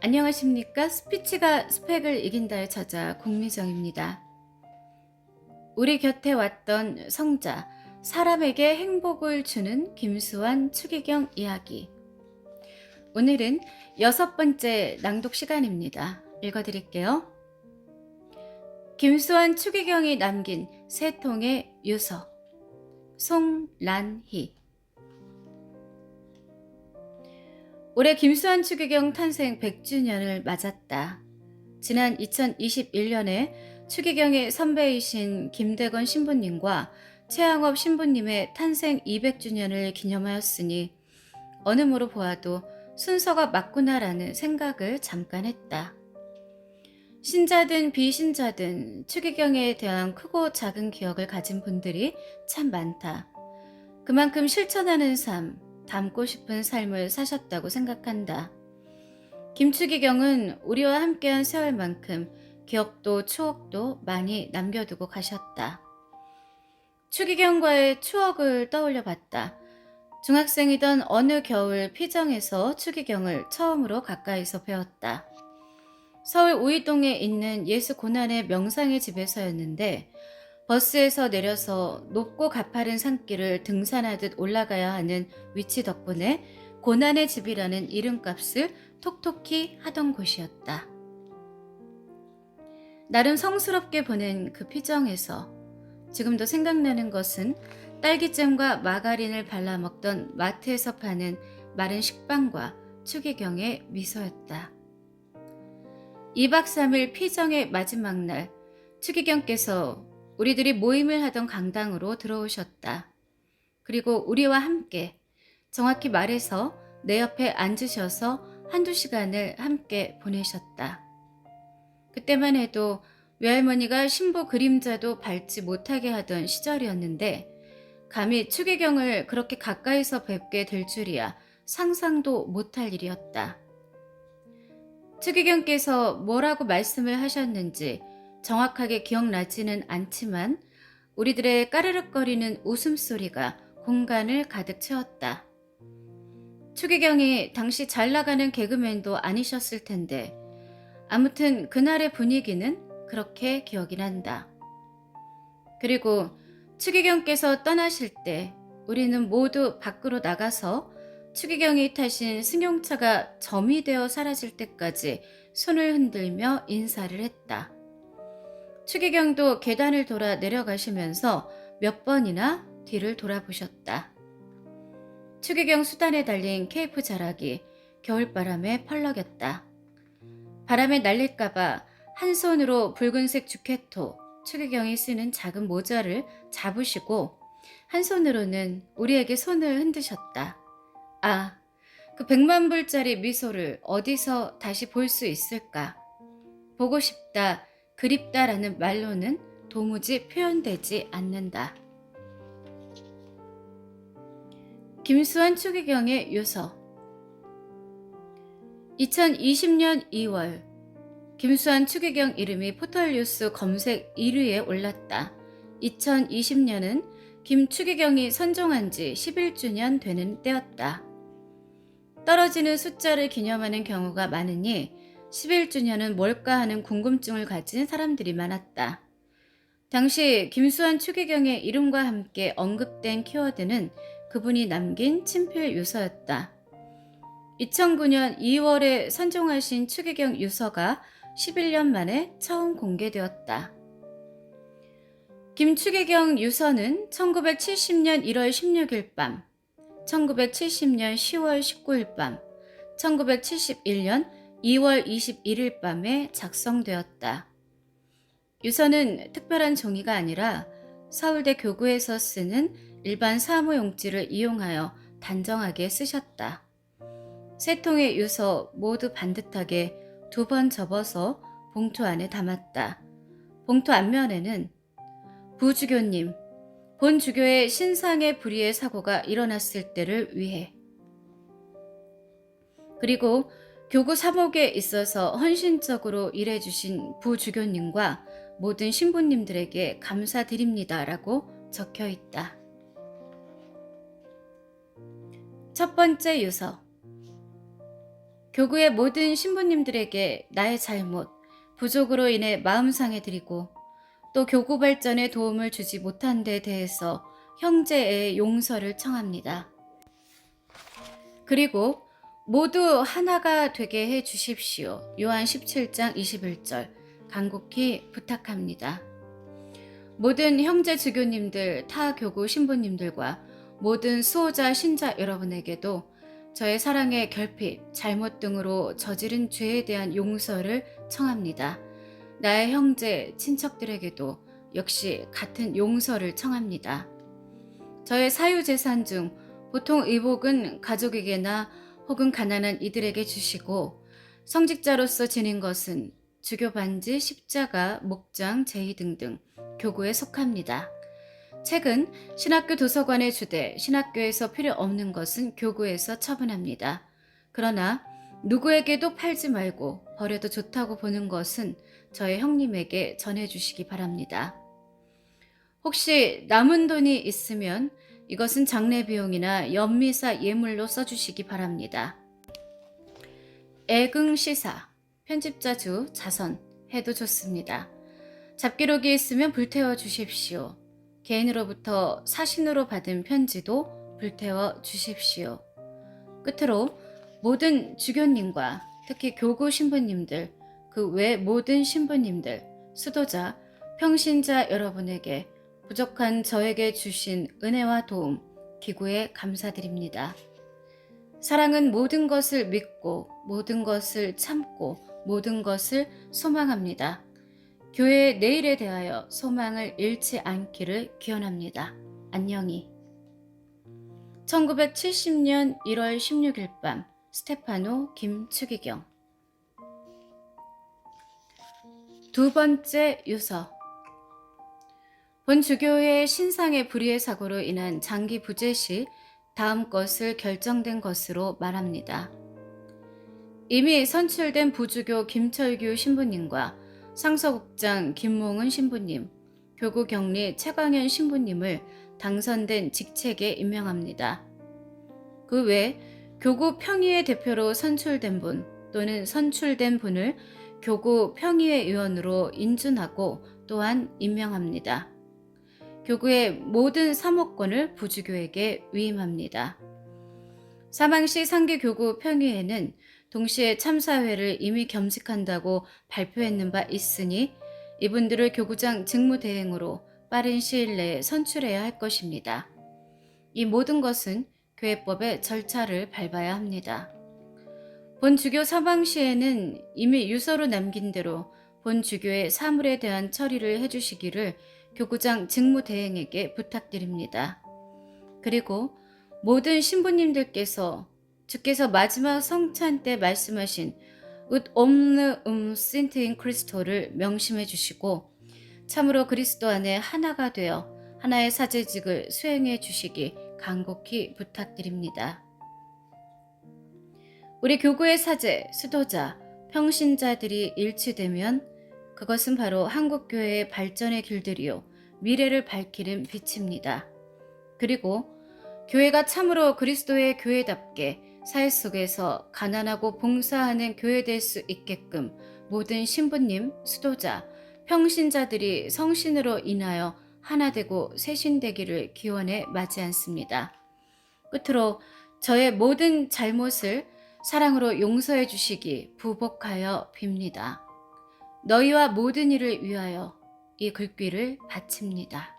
안녕하십니까? 스피치가 스펙을 이긴다에 찾아 국미정입니다. 우리 곁에 왔던 성자, 사람에게 행복을 주는 김수환 추기경 이야기. 오늘은 6번째 낭독 시간입니다. 읽어드릴게요. 김수환 추기경이 남긴 세 통의 유서. 송란희. 올해 김수환 추기경 탄생 100주년을 맞았다. 지난 2021년에 추기경의 선배이신 김대건 신부님과 최양업 신부님의 탄생 200주년을 기념하였으니 어느 모로 보아도 순서가 맞구나라는 생각을 잠깐 했다. 신자든 비신자든 추기경에 대한 크고 작은 기억을 가진 분들이 참 많다. 그만큼 실천하는 삶, 담고 싶은 삶을 사셨다고 생각한다. 김추기경은 우리와 함께한 세월만큼 기억도 추억도 많이 남겨두고 가셨다. 추기경과의 추억을 떠올려 봤다. 중학생이던 어느 겨울 피정에서 추기경을 처음으로 가까이서 배웠다. 서울 우이동에 있는 예수 고난의 명상의 집에서였는데 버스에서 내려서 높고 가파른 산길을 등산하듯 올라가야 하는 위치 덕분에 고난의 집이라는 이름값을 톡톡히 하던 곳이었다. 나름 성스럽게 보낸 그 피정에서 지금도 생각나는 것은 딸기잼과 마가린을 발라 먹던 마트에서 파는 마른 식빵과 추기경의 미소였다. 2박 3일 피정의 마지막 날 추기경께서 우리들이 모임을 하던 강당으로 들어오셨다. 그리고 우리와 함께, 정확히 말해서 내 옆에 앉으셔서 한두 시간을 함께 보내셨다. 그때만 해도 외할머니가 신부 그림자도 밟지 못하게 하던 시절이었는데 감히 추기경을 그렇게 가까이서 뵙게 될 줄이야 상상도 못할 일이었다. 추기경께서 뭐라고 말씀을 하셨는지 정확하게 기억나지는 않지만 우리들의 까르륵거리는 웃음소리가 공간을 가득 채웠다. 추기경이 당시 잘 나가는 개그맨도 아니셨을 텐데 아무튼 그날의 분위기는 그렇게 기억이 난다. 그리고 추기경께서 떠나실 때 우리는 모두 밖으로 나가서 추기경이 타신 승용차가 점이 되어 사라질 때까지 손을 흔들며 인사를 했다. 추기경도 계단을 돌아 내려가시면서 몇 번이나 뒤를 돌아보셨다. 추기경 수단에 달린 케이프 자락이 겨울바람에 펄럭였다. 바람에 날릴까봐 한 손으로 붉은색 주켓토, 추기경이 쓰는 작은 모자를 잡으시고 한 손으로는 우리에게 손을 흔드셨다. 아, 그 100만 불짜리 미소를 어디서 다시 볼 수 있을까? 보고 싶다, 그립다라는 말로는 도무지 표현되지 않는다. 김수환 추기경의 유서. 2020년 2월 김수환 추기경 이름이 포털뉴스 검색 1위에 올랐다. 2020년은 김추기경이 선종한 지 11주년 되는 때였다. 떨어지는 숫자를 기념하는 경우가 많으니 11주년은 뭘까 하는 궁금증을 가진 사람들이 많았다. 당시 김수환 추기경의 이름과 함께 언급된 키워드는 그분이 남긴 친필 유서였다. 2009년 2월에 선종하신 추기경 유서가 11년 만에 처음 공개되었다. 김추기경 유서는 1970년 1월 16일 밤, 1970년 10월 19일 밤, 1971년 2월 21일 밤에 작성되었다. 유서는 특별한 종이가 아니라 서울대 교구에서 쓰는 일반 사무용지를 이용하여 단정하게 쓰셨다. 세 통의 유서 모두 반듯하게 2번 접어서 봉투 안에 담았다. 봉투 앞면에는 부주교님, 본 주교의 신상의 불의의 사고가 일어났을 때를 위해, 그리고 교구 사목에 있어서 헌신적으로 일해주신 부주교님과 모든 신부님들에게 감사드립니다라고 적혀 있다. 첫 번째 유서. 교구의 모든 신부님들에게 나의 잘못, 부족으로 인해 마음 상해드리고 또 교구 발전에 도움을 주지 못한 데 대해서 형제의 용서를 청합니다. 그리고 모두 하나가 되게 해 주십시오. 요한 17장 21절 간곡히 부탁합니다. 모든 형제 지교님들, 타 교구 신부님들과 모든 수호자 신자 여러분에게도 저의 사랑의 결핍, 잘못 등으로 저지른 죄에 대한 용서를 청합니다. 나의 형제, 친척들에게도 역시 같은 용서를 청합니다. 저의 사유재산 중 보통 의복은 가족에게나 혹은 가난한 이들에게 주시고 성직자로서 지닌 것은 주교 반지, 십자가, 목장, 제의 등등 교구에 속합니다. 책은 신학교 도서관에 주되 신학교에서 필요 없는 것은 교구에서 처분합니다. 그러나 누구에게도 팔지 말고 버려도 좋다고 보는 것은 저의 형님에게 전해주시기 바랍니다. 혹시 남은 돈이 있으면 이것은 장례 비용이나 연미사 예물로 써주시기 바랍니다. 애긍시사, 편집자주, 자선 해도 좋습니다. 잡기록이 있으면 불태워 주십시오. 개인으로부터 사신으로 받은 편지도 불태워 주십시오. 끝으로 모든 주교님과 특히 교구 신부님들, 그 외 모든 신부님들, 수도자, 평신자 여러분에게 부족한 저에게 주신 은혜와 도움, 기구에 감사드립니다. 사랑은 모든 것을 믿고, 모든 것을 참고, 모든 것을 소망합니다. 교회의 내일에 대하여 소망을 잃지 않기를 기원합니다. 안녕히. 1970년 1월 16일 밤 스테파노 김추기경. 두 번째 유서. 본 주교의 신상의 불의의 사고로 인한 장기 부재 시 다음 것을 결정된 것으로 말합니다. 이미 선출된 부주교 김철규 신부님과 상서국장 김몽은 신부님, 교구 격리 최광현 신부님을 당선된 직책에 임명합니다. 그 외 교구 평의회 대표로 선출된 분 또는 선출된 분을 교구 평의회 의원으로 인준하고 또한 임명합니다. 교구의 모든 사목권을 부주교에게 위임합니다. 사망 시 상계 교구 평의회는 동시에 참사회를 이미 겸직한다고 발표했는 바 있으니 이분들을 교구장 직무대행으로 빠른 시일 내에 선출해야 할 것입니다. 이 모든 것은 교회법의 절차를 밟아야 합니다. 본 주교 사망 시에는 이미 유서로 남긴 대로 본 주교의 사물에 대한 처리를 해주시기를 교구장 직무대행에게 부탁드립니다. 그리고 모든 신부님들께서 주께서 마지막 성찬 때 말씀하신 웃 옴느 신트인 크리스토를 명심해 주시고 참으로 그리스도 안에 하나가 되어 하나의 사제직을 수행해 주시기 간곡히 부탁드립니다. 우리 교구의 사제, 수도자, 평신자들이 일치되면 그것은 바로 한국교회의 발전의 길들이요 미래를 밝히는 빛입니다. 그리고 교회가 참으로 그리스도의 교회답게 사회 속에서 가난하고 봉사하는 교회 될 수 있게끔 모든 신부님, 수도자, 평신자들이 성신으로 인하여 하나 되고 세신되기를 기원해 마지 않습니다. 끝으로 저의 모든 잘못을 사랑으로 용서해 주시기 부복하여 빕니다. 너희와 모든 일을 위하여 이 글귀를 바칩니다.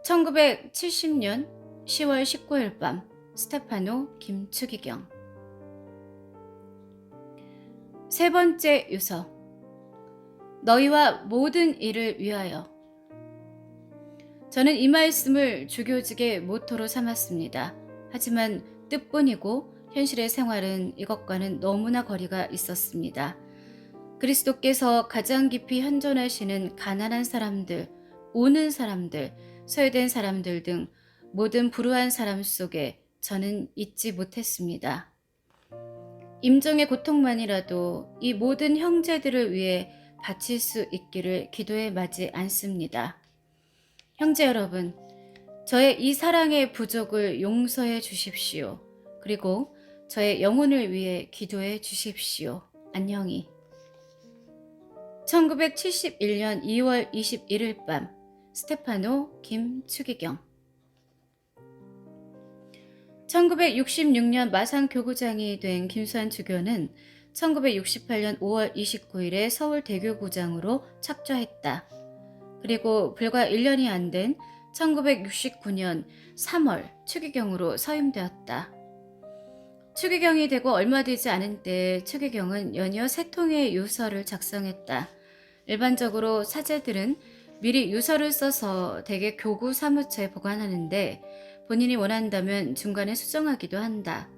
1970년 10월 19일 밤 스테파노 김추기경. 세 번째 유서. 너희와 모든 일을 위하여. 저는 이 말씀을 주교직의 모토로 삼았습니다. 하지만 뜻뿐이고 현실의 생활은 이것과는 너무나 거리가 있었습니다. 그리스도께서 가장 깊이 현존하시는 가난한 사람들, 우는 사람들, 소외된 사람들 등 모든 불우한 사람 속에 저는 잊지 못했습니다. 임종의 고통만이라도 이 모든 형제들을 위해 바칠 수 있기를 기도해 마지 않습니다. 형제 여러분, 저의 이 사랑의 부족을 용서해 주십시오. 그리고 저의 영혼을 위해 기도해 주십시오. 안녕히. 1971년 2월 21일 밤 스테파노 김추기경. 1966년 마산 교구장이 된 김수환 주교는 1968년 5월 29일에 서울 대교구장으로 착좌했다. 그리고 불과 1년이 안 된 1969년 3월 추기경으로 서임되었다. 추기경이 되고 얼마 되지 않은 때 추기경은 연이어 3통의 유서를 작성했다. 일반적으로 사제들은 미리 유서를 써서 대개 교구 사무처에 보관하는데 본인이 원한다면 중간에 수정하기도 한다.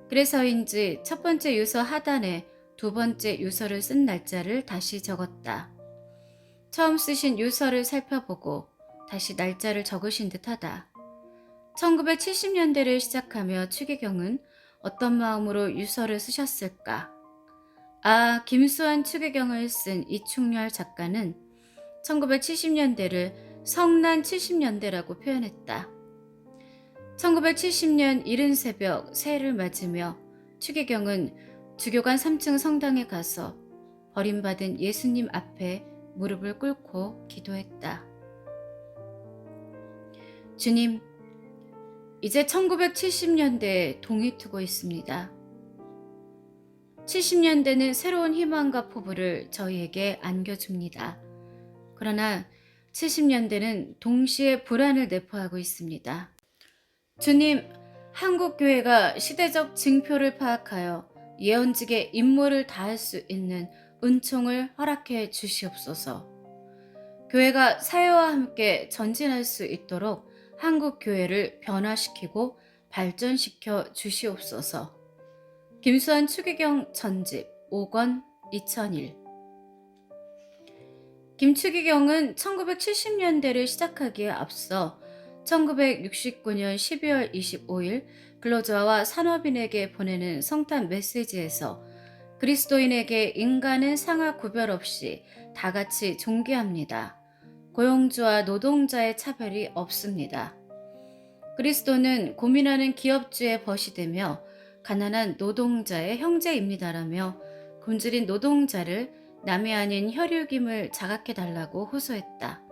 그래서인지 첫 번째 유서 하단에 두 번째 유서를 쓴 날짜를 다시 적었다. 처음 쓰신 유서를 살펴보고 다시 날짜를 적으신 듯하다. 1970년대를 시작하며 추기경은 어떤 마음으로 유서를 쓰셨을까? 김수환 추기경을 쓴 이충렬 작가는 1970년대를 성난 70년대라고 표현했다. 1970년 이른 새벽 새해를 맞으며 추기경은 주교관 3층 성당에 가서 버림받은 예수님 앞에 무릎을 꿇고 기도했다. 주님, 이제 1970년대에 동이 트고 있습니다. 70년대는 새로운 희망과 포부를 저희에게 안겨줍니다. 그러나 70년대는 동시에 불안을 내포하고 있습니다. 주님, 한국교회가 시대적 징표를 파악하여 예언직의 임무를 다할 수 있는 은총을 허락해 주시옵소서. 교회가 사회와 함께 전진할 수 있도록 한국교회를 변화시키고 발전시켜 주시옵소서. 김수환 추기경 전집 5권 2001. 김추기경은 1970년대를 시작하기에 앞서 1969년 12월 25일 근로자와 산업인에게 보내는 성탄 메시지에서 그리스도인에게 인간은 상하 구별 없이 다 같이 존귀합니다. 고용주와 노동자의 차별이 없습니다. 그리스도는 고민하는 기업주의 벗이 되며 가난한 노동자의 형제입니다라며 굶주린 노동자를 남이 아닌 혈육임을 자각해달라고 호소했다.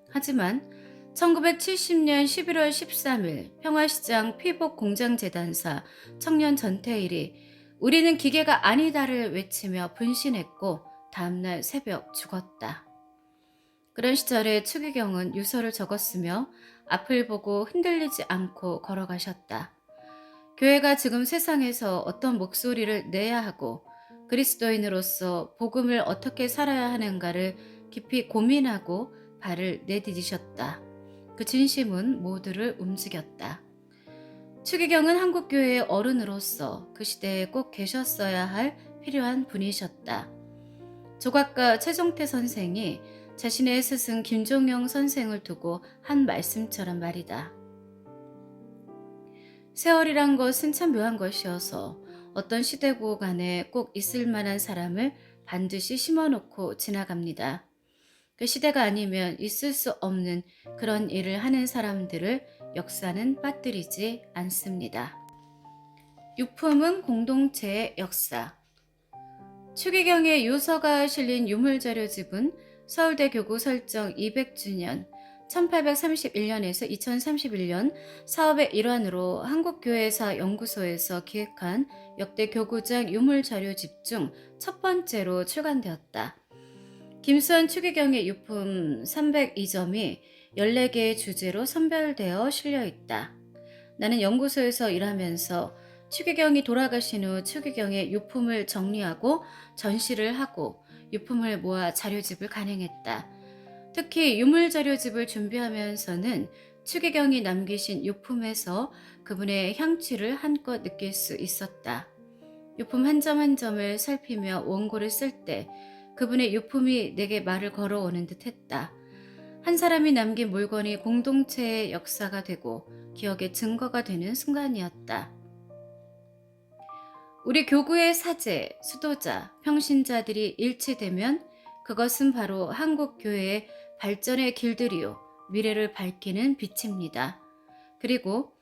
하지만 1970년 11월 13일 평화시장 피복공장재단사 청년 전태일이 우리는 기계가 아니다를 외치며 분신했고 다음날 새벽 죽었다. 그런 시절에 추기경은 유서를 적었으며 앞을 보고 흔들리지 않고 걸어가셨다. 교회가 지금 세상에서 어떤 목소리를 내야 하고 그리스도인으로서 복음을 어떻게 살아야 하는가를 깊이 고민하고 발을 내디디셨다. 그 진심은 모두를 움직였다. 추기경은 한국교회의 어른으로서 그 시대에 꼭 계셨어야 할 필요한 분이셨다. 조각가 최종태 선생이 자신의 스승 김종영 선생을 두고 한 말씀처럼 말이다. 세월이란 것은 참 묘한 것이어서 어떤 시대고 간에 꼭 있을 만한 사람을 반드시 심어놓고 지나갑니다. 그 시대가 아니면 있을 수 없는 그런 일을 하는 사람들을 역사는 빠뜨리지 않습니다. 유품은 공동체의 역사. 추기경의 유서가 실린 유물자료집은 서울대 교구 설정 200주년 1831년에서 2031년 사업의 일환으로 한국교회사 연구소에서 기획한 역대 교구장 유물자료집 중 첫 번째로 출간되었다. 김수환 추기경의 유품 302점이 14개의 주제로 선별되어 실려 있다. 나는 연구소에서 일하면서 추기경이 돌아가신 후 추기경의 유품을 정리하고 전시를 하고 유품을 모아 자료집을 간행했다. 특히 유물자료집을 준비하면서는 추기경이 남기신 유품에서 그분의 향취를 한껏 느낄 수 있었다. 유품 한 점 한 점을 살피며 원고를 쓸 때 그분의 유품이 내게 말을 걸어오는 듯 했다. 한 사람이 남긴 물건이 공동체의 역사가 되고 기억의 증거가 되는 순간이었다. 우리 교구의 사제, 수도자, 평신자들이 일치되면 그것은 바로 한국교회의 발전의 길들이요 미래를 밝히는 빛입니다. 그리고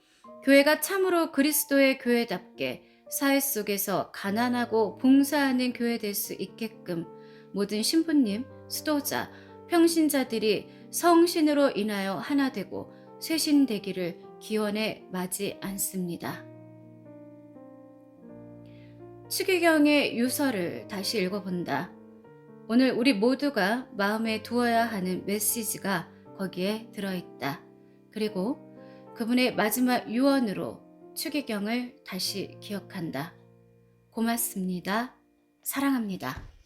교회가 참으로 그리스도의 교회답게 사회 속에서 가난하고 봉사하는 교회 될 수 있게끔 모든 신부님, 수도자, 평신자들이 성신으로 인하여 하나 되고 쇄신되기를 기원해 마지 않습니다. 추기경의 유서를 다시 읽어본다. 오늘 우리 모두가 마음에 두어야 하는 메시지가 거기에 들어있다. 그리고 그분의 마지막 유언으로 추기경을 다시 기억한다. 고맙습니다. 사랑합니다.